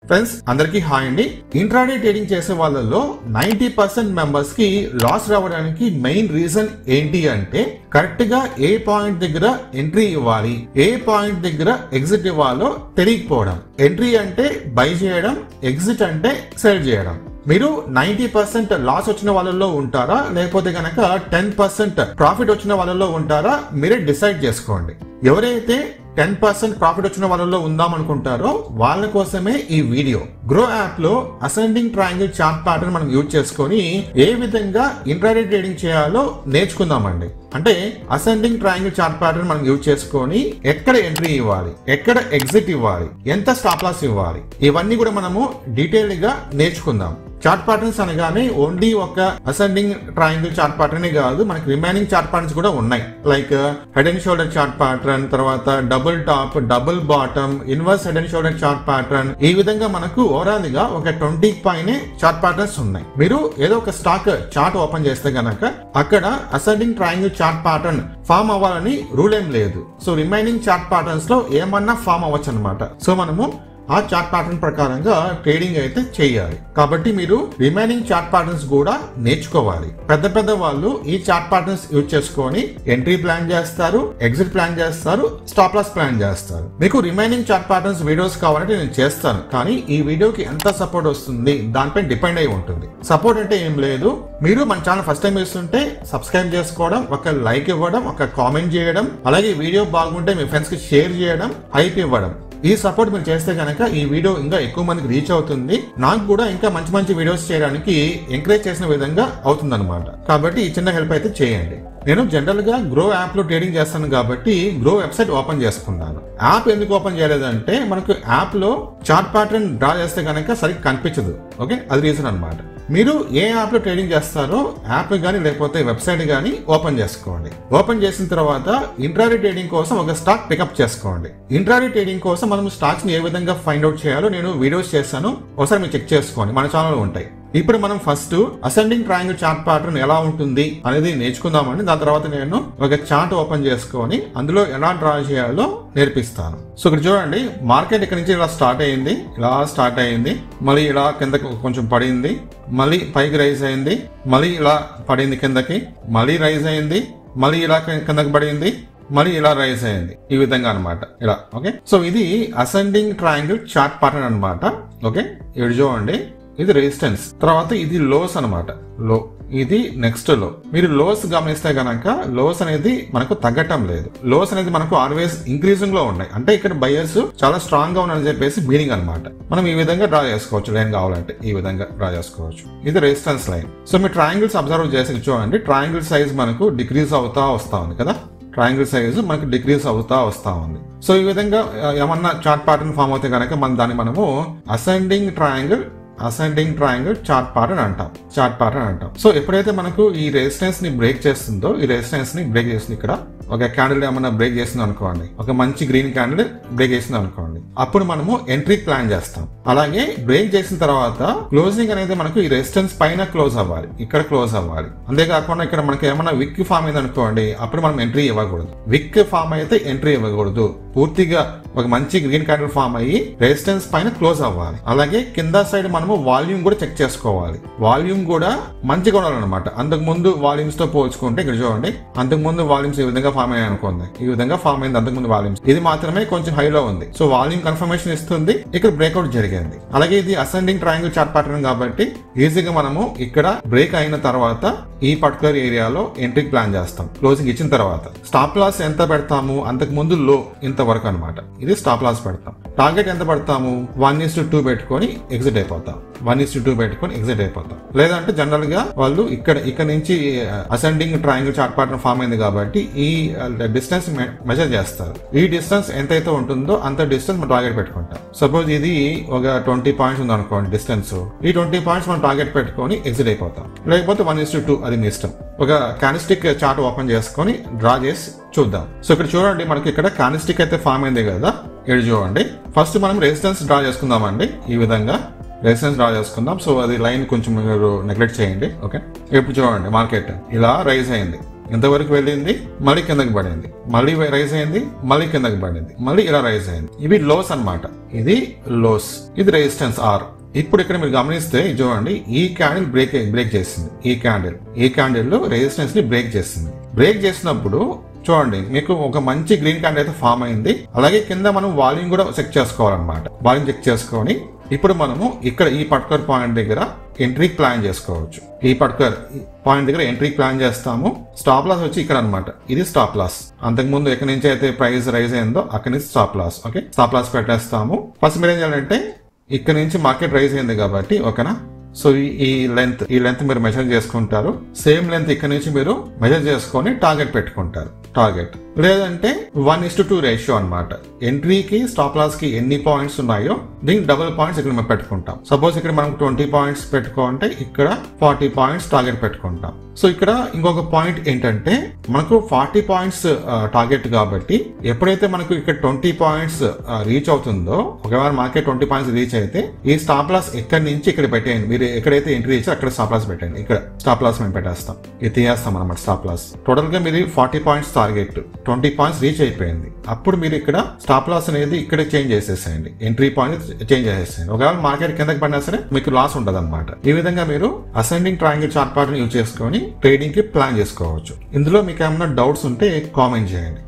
Friends అందరికీ hi అండి. Intraday trading చేసే వాళ్ళలో 90% మెంబర్స్ కి లాస్ రావడానికి మెయిన్ రీజన్ ఏంటి అంటే కరెక్ట్ గా ఏ పాయింట్ దగ్గర ఎంట్రీ ఇవ్వాలి, ఏ పాయింట్ దగ్గర ఎగ్జిట్ ఇవ్వాలో తెలియకపోవడం. ఎంట్రీ అంటే బై చేయడం, ఎగ్జిట్ అంటే సెల్ చేయడం. మీరు 90% లాస్ వచ్చిన వాళ్ళలో ఉంటారా, లేకపోతే గనక 10% ప్రాఫిట్ వచ్చిన వాళ్ళలో ఉంటారా, మీరే డిసైడ్ చేసుకోండి. ఎవరైతే 10% ప్రాఫిట్ వచ్చిన వాళ్ళలో ఉందాం అనుకుంటారో వాళ్ళ కోసమే ఈ వీడియో. గ్రో యాప్ లో అసెండింగ్ ట్రయాంగిల్ చార్ట్ ప్యాటర్న్ మనం యూజ్ చేసుకొని ఏ విధంగా ఇంట్రాడే ట్రేడింగ్ చేయాలో నేర్చుకుందామండి. అంటే అసెండింగ్ ట్రయాంగిల్ చార్ట్ ప్యాటర్న్ మనం యూజ్ చేసుకొని ఎక్కడ ఎంట్రీ ఇవ్వాలి, ఎక్కడ ఎగ్జిట్ ఇవ్వాలి, ఎంత స్టాప్ లాస్ ఇవ్వాలి, ఇవన్నీ కూడా మనము డీటెయిల్ గా నేర్చుకుందాం. చార్ట్ ప్యాటర్న్స్ అనగానే ఓన్లీ ఒక అసెండింగ్ ట్రయాంగిల్ చార్ట్ ప్యాటర్న్ కాదు, మనకి రిమైనింగ్ చార్ట్ ప్యాటర్న్స్ కూడా ఉన్నాయి. Like head and shoulder chart pattern, తర్వాత double top, double bottom, inverse head and shoulder chart pattern. ఈ విధంగా మనకు ఓవరాల్ గా ఒక 20 పైనే చార్ట్ ప్యాటర్న్స్ ఉన్నాయి. మీరు ఏదో ఒక స్టాక్ చార్ట్ ఓపెన్ చేస్తే గనక అక్కడ ascending triangle chart pattern form అవ్వాలని రూల్ ఏం లేదు. సో రిమైనింగ్ చార్ట్ ప్యాటర్న్స్ లో ఏమన్నా ఫామ్ అవ్వచ్చు అనమాట. సో మనము ఆ చార్ట్ ప్యాటర్న్ ప్రకారంగా ట్రేడింగ్ అయితే చేయాలి. కాబట్టి మీరు రిమైనింగ్ చార్ట్ ప్యాటర్న్స్ కూడా నేర్చుకోవాలి. పెద్ద వాళ్ళు ఈ చార్ట్ ప్యాటర్న్స్ యూజ్ చేసుకొని ఎంట్రీ ప్లాన్ చేస్తారు, ఎగ్జిట్ ప్లాన్ చేస్తారు, స్టాప్ లాస్ ప్లాన్ చేస్తారు. మీకు రిమైనింగ్ చార్ట్ ప్యాటర్న్స్ వీడియోస్ కావాలంటే నేను చేస్తాను, కానీ ఈ వీడియోకి ఎంత సపోర్ట్ వస్తుంది దానిపై డిపెండ్ అయి ఉంటుంది. సపోర్ట్ అంటే ఏం లేదు, మీరు మన ఛానల్ ఫస్ట్ టైం చూస్తుంటే సబ్స్క్రైబ్ చేసుకోవడం, ఒక లైక్ ఇవ్వడం, ఒక కామెంట్ చేయడం, అలాగే వీడియో బాగుంటే మీ ఫ్రెండ్స్ కి షేర్ చేయడం, హైప్ ఇవ్వడం. ఈ సపోర్ట్ మీరు చేస్తే కనుక ఈ వీడియో ఇంకా ఎక్కువ మందికి రీచ్ అవుతుంది. నాకు కూడా ఇంకా మంచి వీడియోస్ చేయడానికి ఎంకరేజ్ చేసిన విధంగా అవుతుంది అనమాట. కాబట్టి ఈ చిన్న హెల్ప్ అయితే చేయండి. నేను జనరల్ గా గ్రో యాప్ లో ట్రేడింగ్ చేస్తాను కాబట్టి గ్రో వెబ్సైట్ ఓపెన్ చేసుకున్నాను. యాప్ ఎందుకు ఓపెన్ చేయలేదంటే మనకు యాప్ లో చార్ట్ ప్యాటర్న్ డ్రా చేస్తే కనుక సరిగ్గా కనిపించదు. ఓకే, అది రీజన్ అనమాట. మీరు ఏ యాప్ లో ట్రేడింగ్ చేస్తారో యాప్ గానీ లేకపోతే వెబ్సైట్ గానీ ఓపెన్ చేసుకోండి. ఓపెన్ చేసిన తర్వాత ఇంట్రాడే ట్రేడింగ్ కోసం ఒక స్టాక్ పికప్ చేసుకోండి. ఇంట్రాడే ట్రేడింగ్ కోసం మనం స్టాక్స్ ని ఏ విధంగా ఫైండ్ అవుట్ చేయాలో నేను వీడియోస్ చేస్తాను, ఒకసారి మీరు చెక్ చేసుకోండి, మన ఛానల్ ఉంటాయి. ఇప్పుడు మనం first ascending triangle chart pattern ఎలా ఉంటుంది అనేది నేర్చుకుందామండి. దాని తర్వాత నేను ఒక చార్ట్ ఓపెన్ చేసుకొని అందులో ఎలా డ్రా చేయాలో నేర్పిస్తాను. సో ఇక్కడ చూడండి, మార్కెట్ ఇక్కడ నుంచి ఇలా స్టార్ట్ అయింది, మళ్ళీ ఇలా కిందకి కొంచెం పడింది, మళ్ళీ పైకి రైజ్ అయింది, మళ్ళీ ఇలా పడింది కిందకి, మళ్ళీ రైజ్ అయింది, మళ్ళీ ఇలా కిందకి పడింది, మళ్ళీ ఇలా రైజ్ అయింది. ఈ విధంగా అనమాట ఇలా. ఓకే, సో ఇది అసెండింగ్ ట్రయాంగిల్ చార్ట్ ప్యాటర్న్ అనమాట. ఓకే, ఇక్కడ చూడండి, ఇది రెసిస్టెన్స్, తర్వాత ఇది లోస్ అనమాట. లో, ఇది నెక్స్ట్ లో. మీరు లోస్ గమనిస్తే గనక లోస్ అనేది మనకు తగ్గటం లేదు. లోస్ అనేది మనకు ఆల్వేస్ ఇంక్రీజింగ్ లో ఉన్నాయి. అంటే ఇక్కడ బయర్స్ చాలా స్ట్రాంగ్ గా ఉన్నారని చెప్పేసి మీనింగ్ అనమాట. మనం ఈ విధంగా డ్రా చేసుకోవచ్చు. లైన్ కావాలంటే ఈ విధంగా డ్రా చేసుకోవచ్చు. ఇది రెసిస్టెన్స్ లైన్. సో మీరు ట్రయాంగిల్స్ అబ్జర్వ్ చేసి చూడండి, ట్రయాంగిల్ సైజ్ మనకు డిక్రీజ్ అవుతా వస్తా ఉంది కదా. ట్రయాంగిల్ సైజ్ మనకు డిక్రీజ్ అవుతా వస్తా ఉంది. సో ఈ విధంగా ఏమన్నా చార్ట్ ప్యాటర్న్ ఫామ్ అవుతే కనుక మనము అసెండింగ్ ట్రయాంగిల్ చార్ట్ ప్యాటర్న్ అంటాం. సో ఎప్పుడైతే మనకు ఈ రెసిస్టెన్స్ ని బ్రేక్ చేస్తుందో, ఈ రెసిస్టెన్స్ ని బ్రేక్ చేస్తుంది, ఇక్కడ ఒక క్యాండిల్ ఏమన్నా బ్రేక్ చేసింది అనుకోండి, ఒక మంచి గ్రీన్ క్యాండిల్ బ్రేక్ చేసింది అనుకోండి, అప్పుడు మనము ఎంట్రీ ప్లాన్ చేస్తాం. అలాగే బ్రేక్ చేసిన తర్వాత క్లోజింగ్ అనేది మనకు ఈ రెసిస్టెన్స్ పైన క్లోజ్ అవ్వాలి, ఇక్కడ క్లోజ్ అవ్వాలి. అంతేకాకుండా ఇక్కడ మనకి ఏమన్నా విక్ ఫామ్ అయింది అనుకోండి, అప్పుడు మనం ఎంట్రీ ఇవ్వకూడదు. విక్ ఫామ్ అయితే ఎంట్రీ ఇవ్వకూడదు. పూర్తిగా ఒక మంచి గ్రీన్ క్యాండిల్ ఫామ్ అయ్యి రెసిస్టెన్స్ పైన క్లోజ్ అవ్వాలి. అలాగే కింద సైడ్ మనము వాల్యూమ్ కూడా చెక్ చేసుకోవాలి. వాల్యూమ్ కూడా మంచిగా ఉండాలన్నమాట. అంతకు ముందు వాల్యూమ్స్ తో పోల్చుకుంటే ఇక్కడ చూడండి, అంతకు ముందు వాల్యూమ్స్ ఈ విధంగా ఫామ్ అయ్యాయి అనుకోండి, ఈ విధంగా ఫామ్ అయింది అంతకు ముందు వాల్యూమ్స్. ఇది మాత్రమే కొంచెం హైలో ఉంది. సో వాల్యూమ్ కన్ఫర్మేషన్ ఇస్తుంది, ఇక్కడ బ్రేక్అవుట్ జరిగింది. అలాగే ఇది అసెండింగ్ ట్రయాంగిల్ చార్ట్ ప్యాటర్న్ కాబట్టి ఈజీగా మనము ఇక్కడ బ్రేక్ అయిన తర్వాత ఈ పర్టికులర్ ఏరియాలో ఎంట్రీ ప్లాన్ చేస్తాం. క్లోజింగ్ ఇచ్చిన తర్వాత స్టాప్ లాస్ ఎంత పెడతాము, అంతకు ముందు లో ఇంతవరకు అనమాట. ఇది స్టాప్ లాస్ పెడతాం. టార్గెట్ ఎంత పెడతాము, 1:2 పెట్టుకొని ఎగ్జిట్ అయిపోతాం. 1:2 పెట్టుకొని ఎగ్జిట్ అయిపోతాం. లేదంటే జనరల్ గా వాళ్ళు ఇక్కడ నుంచి ascending triangle chart pattern form అయింది కాబట్టి ఈ డిస్టెన్స్ మెజర్ చేస్తారు. ఈ డిస్టెన్స్ ఎంతైతే ఉంటుందో అంత డిస్టెన్స్ మనం టార్గెట్ పెట్టుకుంటాం. సపోజ్ ఇది ఒక 20 పాయింట్స్ ఉంది అనుకోండి డిస్టెన్స్, ఈ 20 పాయింట్స్ మనం టార్గెట్ పెట్టుకొని ఎగ్జిట్ అయిపోతాం. లేకపోతే 1:2, అది మీ ఇష్టం. ఒక క్యాండిల్స్టిక్ చార్ట్ ఓపెన్ చేసుకొని డ్రా చేసి చూద్దాం. సో ఇక్కడ చూడండి, మనకి ఇక్కడ క్యాండిల్స్టిక్ అయితే ఫామ్ అయింది కదా. ఇక్కడ చూడండి, ఫస్ట్ మనం రెసిస్టెన్స్ డ్రా చేసుకుందామండి. ఈ విధంగా రెసిస్టెన్స్ డ్రా చేసుకుందాం. సో అది లైన్ కొంచెం మీరు నెగ్లెక్ట్ చేయండి. ఓకే, ఇప్పుడు చూడండి, మార్కెట్ ఇలా రైజ్ అయింది. ఇంతవరకు వెళ్ళింది, మళ్ళీ కిందకి పడింది, మళ్ళీ రైజ్ అయింది, మళ్ళీ కిందకి పడింది, మళ్ళీ ఇలా రైజ్ అయింది. ఇవి లోస్ అన్నమాట. ఇది లోస్, ఇది రెసిస్టెన్స్ ఆర్. ఇప్పుడు ఇక్కడ మీరు గమనిస్తే చూడండి, ఈ క్యాండిల్ బ్రేక్ చేసింది. ఈ క్యాండిల్ లో రెసిస్టెన్స్ ని బ్రేక్ చేసింది. బ్రేక్ చేసినప్పుడు చూడండి, మీకు ఒక మంచి గ్రీన్ క్యాండిల్ అయితే ఫామ్ అయింది. అలాగే కింద మనం వాల్యూమ్ కూడా చెక్ చేసుకోవాలన్నమాట. వాల్యూమ్ చెక్ చేసుకొని ఇప్పుడు మనము ఇక్కడ ఈ పర్టికులర్ పాయింట్ దగ్గర ఎంట్రీ ప్లాన్ చేసుకోవచ్చు. ఈ పర్టికులర్ పాయింట్ దగ్గర ఎంట్రీ ప్లాన్ చేస్తాము. స్టాప్ లాస్ వచ్చి ఇక్కడ అన్నమాట. ఇది స్టాప్ లాస్. అంతకుముందు ఎక్కడి నుంచి అయితే ప్రైస్ రైజ్ అయిందో అక్కడి నుంచి stop loss. Okay, stop loss పెట్టేస్తాము. ఫస్ట్ మీరు ఏం చేయాలంటే, ఇక్కడ నుంచి మార్కెట్ రైజ్ అయింది కాబట్టి, ఓకేనా, సో ఈ లెంత్ మీరు మెజర్ చేసుకుంటారు. సేమ్ లెంత్ ఇక్కడ నుంచి మీరు మెజర్ చేసుకొని టార్గెట్ పెట్టుకుంటారు. లేదంటే 1:2 రేషియో అన్నమాట. ఎంట్రీకి స్టాప్ లాస్ కి ఎన్ని పాయింట్స్ ఉన్నాయో దీనికి డబుల్ పాయింట్స్ ఇక్కడ మేము పెట్టుకుంటాం. సపోజ్ ఇక్కడ మనం 20 పాయింట్స్ పెట్టుకుంటే ఇక్కడ 40 పాయింట్స్ టార్గెట్ పెట్టుకుంటాం. సో ఇక్కడ ఇంకొక పాయింట్ ఏంటంటే, మనకు 40 పాయింట్స్ టార్గెట్ కాబట్టి ఎప్పుడైతే మనకు ఇక్కడ 20 పాయింట్స్ రీచ్ అవుతుందో, ఒకవేళ మార్కెట్ 20 పాయింట్స్ రీచ్ అయితే ఈ స్టాప్ లాస్ ఎక్కడి నుంచి ఇక్కడ పెట్టేయండి. మీరు ఎక్కడైతే ఎంట్రీ ఇచ్చారో అక్కడ స్టాప్ లాస్ పెట్టండి. ఇక్కడ స్టాప్ లాస్ మేము పెట్టేస్తాం, ఇది తీయేస్తాం అన్నమాట. స్టాప్ లాస్ టోటల్ గా మీరు 40 పాయింట్స్ టార్గెట్, 20 పాయింట్స్ రీచ్ అయిపోయింది. అప్పుడు మీరు ఇక్కడ స్టాప్ లాస్ అనేది ఇక్కడ చేంజ్ చేసేసేయండి, ఎంట్రీ పాయింట్ చేంజ్ చేసేసేయండి. ఒకవేళ మార్కెట్ కిందకి పడినా సరే మీకు లాస్ ఉండదు అన్నమాట. ఈ విధంగా మీరు ascending triangle chart pattern use చేసుకొని ట్రేడింగ్ కి ప్లాన్ చేసుకోవచ్చు. ఇందులో మీకు ఏమైనా డౌట్స్ ఉంటే కామెంట్ చేయండి.